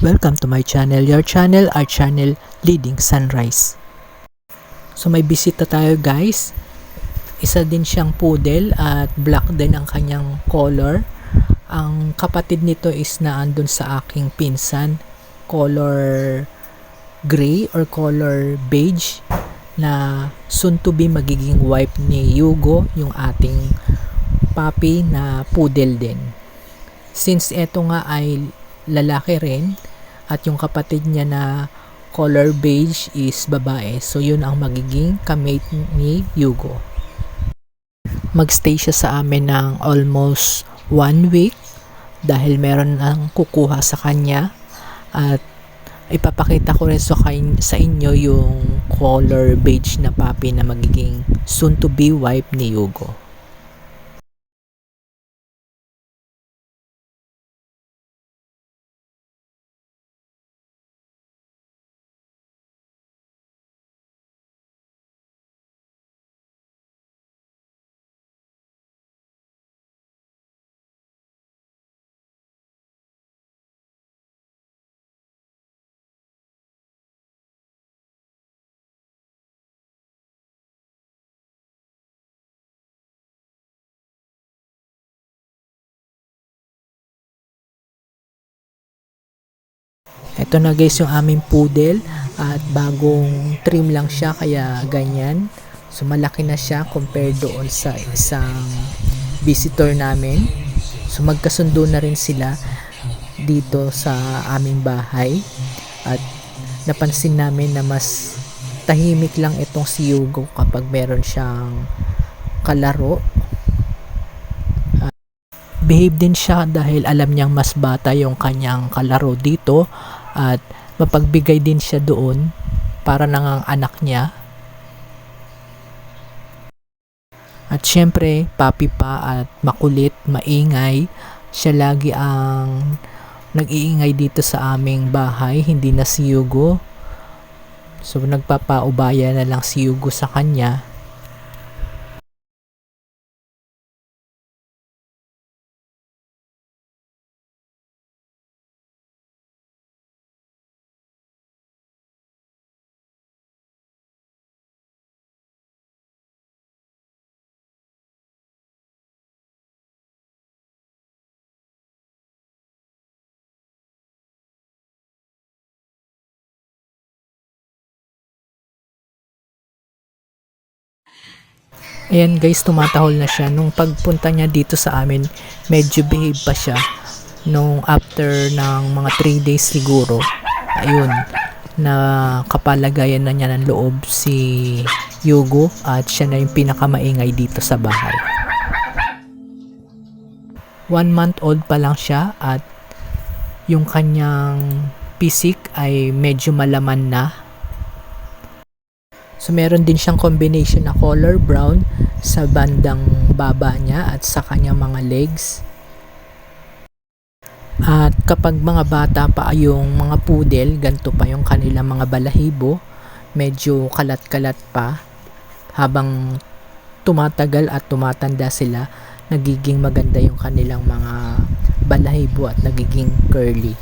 Welcome to my channel, your channel, our channel, Leading Sunrise. So may bisita tayo guys. Isa din siyang poodle at black din ang kanyang color. Ang kapatid nito is na andun sa aking pinsan, color gray or color beige, na soon to be magiging wife ni Yugo, yung ating puppy na poodle din. Since eto nga ay lalaki rin at yung kapatid niya na color beige is babae, so yun ang magiging kamate ni Yugo. Magstay siya sa amin ng almost 1 week dahil meron nang kukuha sa kanya, at ipapakita ko rin sa inyo yung color beige na puppy na magiging soon to be wife ni Yugo. Ito na guys yung aming poodle, at bagong trim lang siya kaya ganyan. So malaki na siya compared doon sa isang visitor namin. So magkasundo na rin sila dito sa aming bahay, at napansin namin na mas tahimik lang itong si Yugo kapag meron siyang kalaro. Behave din siya dahil alam niyang mas bata yung kanyang kalaro dito, at mapagbigay din siya doon para nang anak niya. At syempre, papi pa at makulit, maingay. Siya lagi ang nag-iingay dito sa aming bahay, hindi na si Yugo. So nagpapaubaya na lang si Yugo sa kanya. Ayan guys, tumatahol na siya. Nung pagpunta niya dito sa amin, medyo behave pa siya. Nung after ng mga 3 days siguro, ayun, na kapalagayan na niya ng loob si Yugo, at siya na yung pinakamaingay dito sa bahay. 1 month old pa lang siya, at yung kanyang pisik ay medyo malaman na. So meron din siyang combination na color brown sa bandang baba niya at sa kanyang mga legs. At kapag mga bata pa yung mga poodle, ganito pa yung kanilang mga balahibo, medyo kalat-kalat pa. Habang tumatagal at tumatanda sila, nagiging maganda yung kanilang mga balahibo at nagiging curly.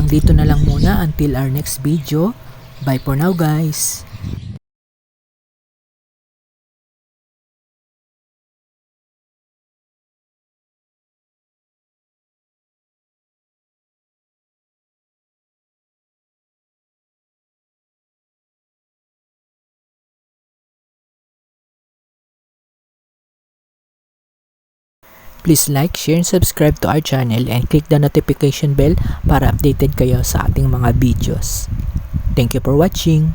hanggang dito na lang muna until our next video. Bye for now guys! Please like, share, and subscribe to our channel and click the notification bell para updated kayo sa ating mga videos. Thank you for watching!